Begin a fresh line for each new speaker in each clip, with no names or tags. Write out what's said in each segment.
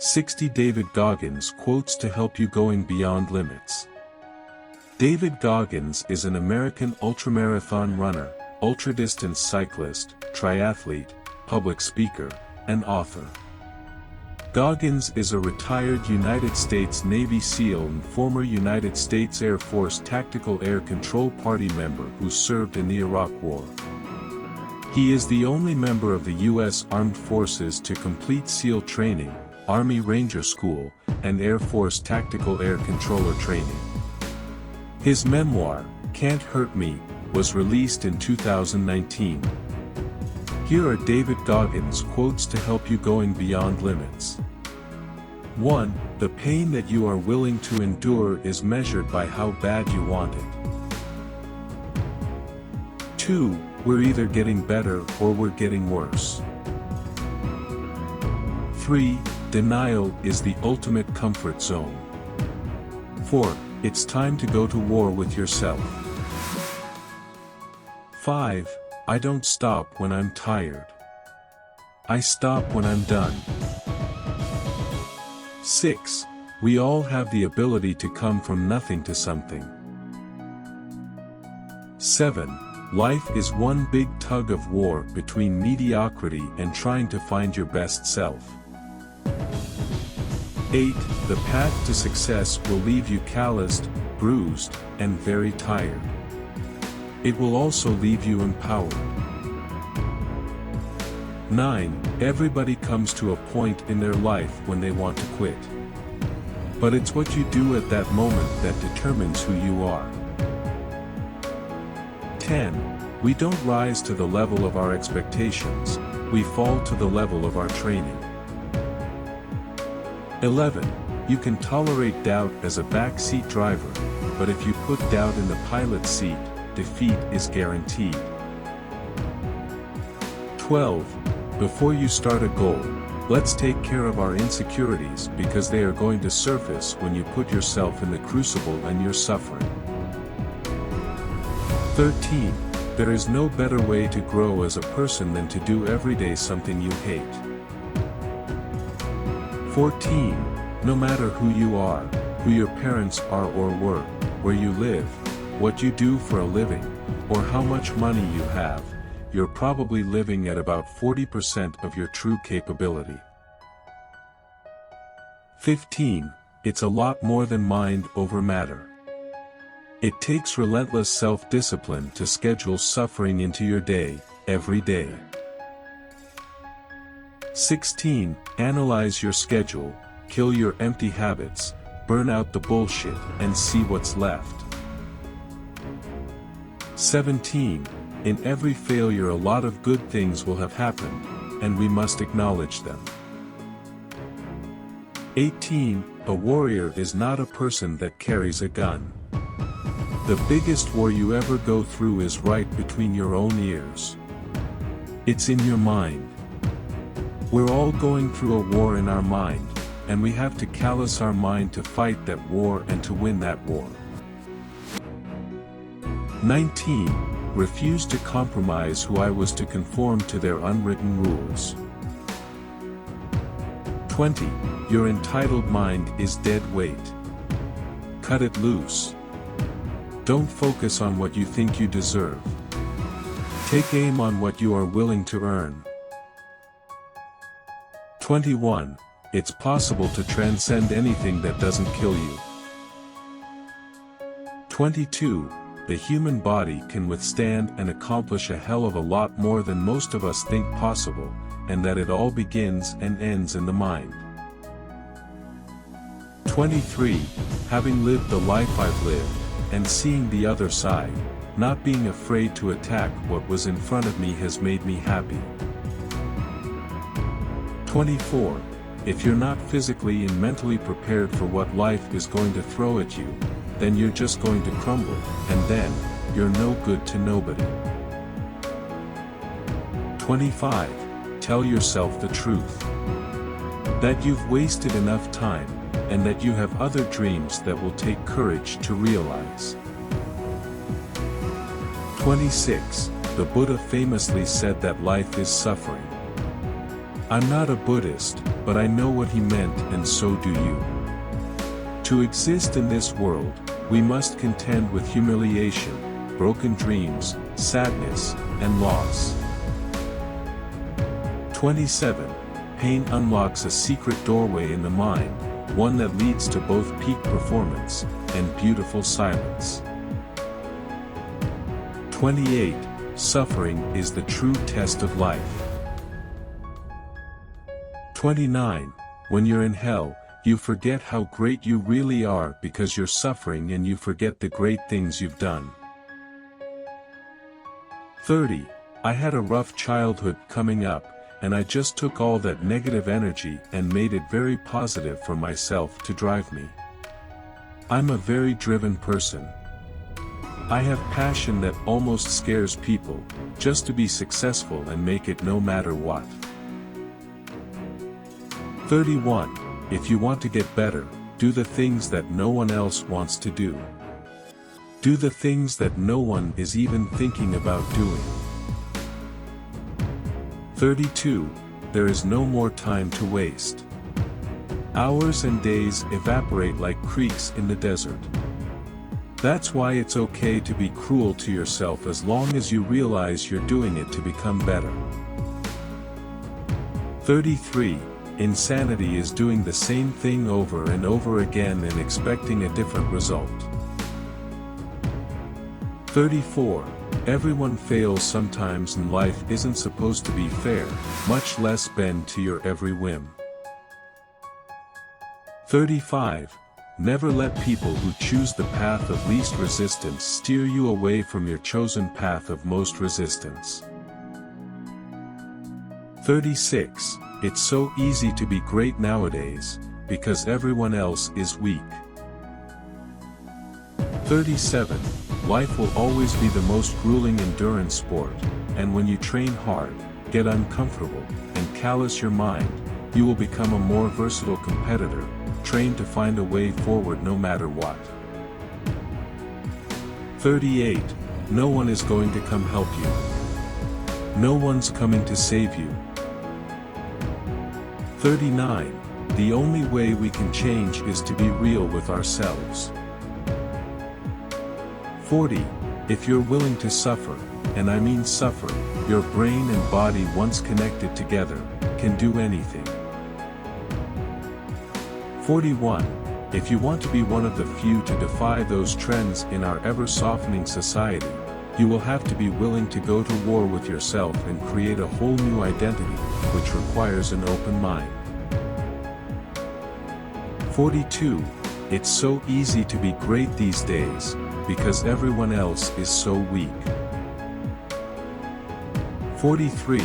60 David Goggins quotes to help you going beyond limits. David Goggins is an American ultramarathon runner, ultradistance cyclist, triathlete, public speaker, and author. Goggins is a retired United States Navy SEAL and former United States Air Force Tactical Air Control Party member who served in the Iraq War. He is the only member of the U.S. Armed Forces to complete SEAL training, Army Ranger School, and Air Force Tactical Air Controller training. His memoir, Can't Hurt Me, was released in 2019. Here are David Goggins' quotes to help you going beyond limits. 1. The pain that you are willing to endure is measured by how bad you want it. 2. We're either getting better or we're getting worse. 3. Denial is the ultimate comfort zone. 4. It's time to go to war with yourself. 5. I don't stop when I'm tired. I stop when I'm done. 6. We all have the ability to come from nothing to something. 7. Life is one big tug of war between mediocrity and trying to find your best self. 8. The path to success will leave you calloused, bruised, and very tired. It will also leave you empowered. 9. Everybody comes to a point in their life when they want to quit. But it's what you do at that moment that determines who you are. 10. We don't rise to the level of our expectations, we fall to the level of our training. 11. You can tolerate doubt as a backseat driver, but if you put doubt in the pilot's seat, defeat is guaranteed. 12. Before you start a goal, let's take care of our insecurities because they are going to surface when you put yourself in the crucible and you're suffering. 13. There is no better way to grow as a person than to do every day something you hate. 14. No matter who you are, who your parents are or were, where you live, what you do for a living, or how much money you have, you're probably living at about 40% of your true capability. 15. It's a lot more than mind over matter. It takes relentless self-discipline to schedule suffering into your day, every day. 16. Analyze your schedule, kill your empty habits, burn out the bullshit, and see what's left. 17. In every failure a lot of good things will have happened, and we must acknowledge them. 18. A warrior is not a person that carries a gun. The biggest war you ever go through is right between your own ears. It's in your mind. We're all going through a war in our mind, and we have to callous our mind to fight that war and to win that war. 19. Refuse to compromise who I was to conform to their unwritten rules. 20. Your entitled mind is dead weight. Cut it loose. Don't focus on what you think you deserve. Take aim on what you are willing to earn. 21. It's possible to transcend anything that doesn't kill you. 22. The human body can withstand and accomplish a hell of a lot more than most of us think possible, and that it all begins and ends in the mind. 23. Having lived the life I've lived, and seeing the other side, not being afraid to attack what was in front of me has made me happy. 24. If you're not physically and mentally prepared for what life is going to throw at you, then you're just going to crumble, and then, you're no good to nobody. 25. Tell yourself the truth. That you've wasted enough time, and that you have other dreams that will take courage to realize. 26. The Buddha famously said that life is suffering. I'm not a Buddhist, but I know what he meant, and so do you. To exist in this world, we must contend with humiliation, broken dreams, sadness, and loss. 27. Pain unlocks a secret doorway in the mind, one that leads to both peak performance and beautiful silence. 28. Suffering is the true test of life. 29. When you're in hell, you forget how great you really are because you're suffering, and you forget the great things you've done. 30. I had a rough childhood coming up, and I just took all that negative energy and made it very positive for myself to drive me. I'm a very driven person. I have passion that almost scares people, just to be successful and make it no matter what. 31. If you want to get better, do the things that no one else wants to do. Do the things that no one is even thinking about doing. 32. There is no more time to waste. Hours and days evaporate like creeks in the desert. That's why it's okay to be cruel to yourself as long as you realize you're doing it to become better. 33. Insanity is doing the same thing over and over again and expecting a different result. 34. Everyone fails sometimes, and life isn't supposed to be fair, much less bend to your every whim. 35. Never let people who choose the path of least resistance steer you away from your chosen path of most resistance. 36. It's so easy to be great nowadays, because everyone else is weak. 37. Life will always be the most grueling endurance sport, and when you train hard, get uncomfortable, and callous your mind, you will become a more versatile competitor, trained to find a way forward no matter what. 38. No one is going to come help you. No one's coming to save you. 39. The only way we can change is to be real with ourselves. 40. If you're willing to suffer, and I mean suffer, your brain and body once connected together, can do anything. 41. If you want to be one of the few to defy those trends in our ever-softening society, you will have to be willing to go to war with yourself and create a whole new identity, which requires an open mind. 42. It's so easy to be great these days, because everyone else is so weak. 43.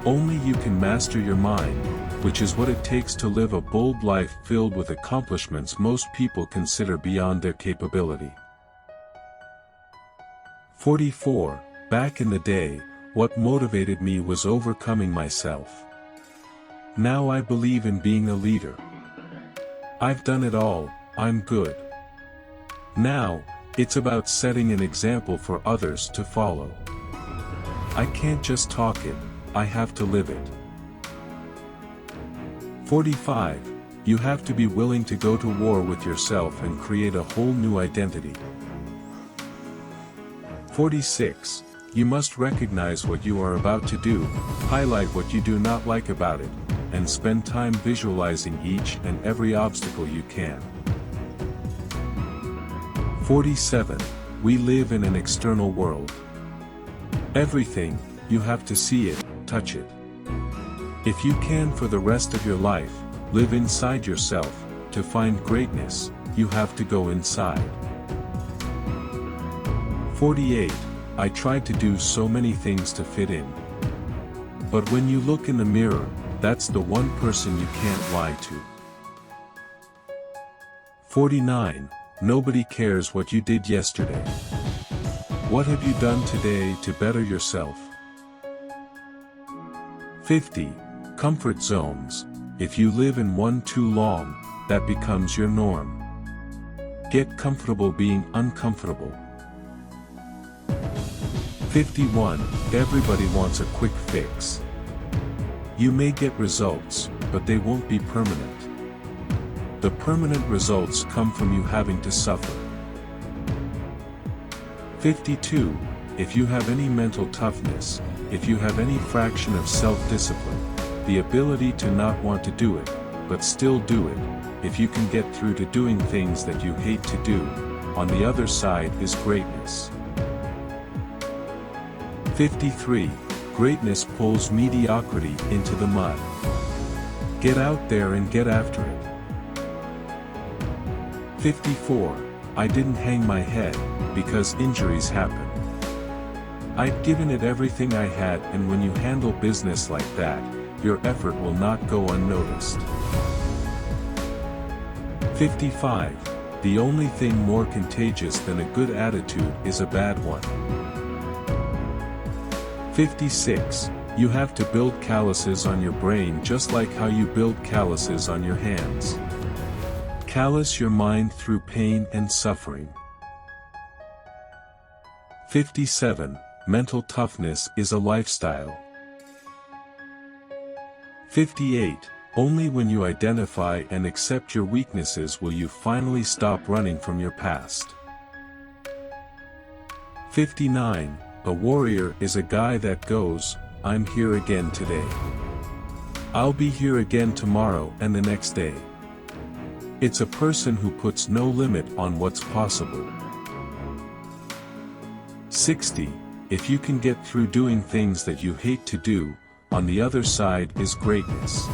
Only you can master your mind, which is what it takes to live a bold life filled with accomplishments most people consider beyond their capability. 44. Back in the day, what motivated me was overcoming myself. Now I believe in being a leader. I've done it all, I'm good. Now, it's about setting an example for others to follow. I can't just talk it, I have to live it. 45. You have to be willing to go to war with yourself and create a whole new identity. 46. You must recognize what you are about to do, highlight what you do not like about it, and spend time visualizing each and every obstacle you can. 47. We live in an external world. Everything, you have to see it, touch it. If you can for the rest of your life, live inside yourself, to find greatness, you have to go inside. 48. I tried to do so many things to fit in. But when you look in the mirror, that's the one person you can't lie to. 49. Nobody cares what you did yesterday. What have you done today to better yourself? 50. Comfort zones. If you live in one too long, that becomes your norm. Get comfortable being uncomfortable. 51. Everybody wants a quick fix. You may get results, but they won't be permanent. The permanent results come from you having to suffer. 52. If you have any mental toughness, if you have any fraction of self-discipline, the ability to not want to do it, but still do it, if you can get through to doing things that you hate to do, on the other side is greatness. 53. Greatness pulls mediocrity into the mud. Get out there and get after it. 54. I didn't hang my head, because injuries happen. I'd given it everything I had, and when you handle business like that, your effort will not go unnoticed. 55. The only thing more contagious than a good attitude is a bad one. 56. You have to build calluses on your brain just like how you build calluses on your hands. Callous your mind through pain and suffering. 57. Mental toughness is a lifestyle. 58. Only when you identify and accept your weaknesses will you finally stop running from your past. 59. A warrior is a guy that goes, I'm here again today. I'll be here again tomorrow and the next day. It's a person who puts no limit on what's possible. 60. If you can get through doing things that you hate to do, on the other side is greatness.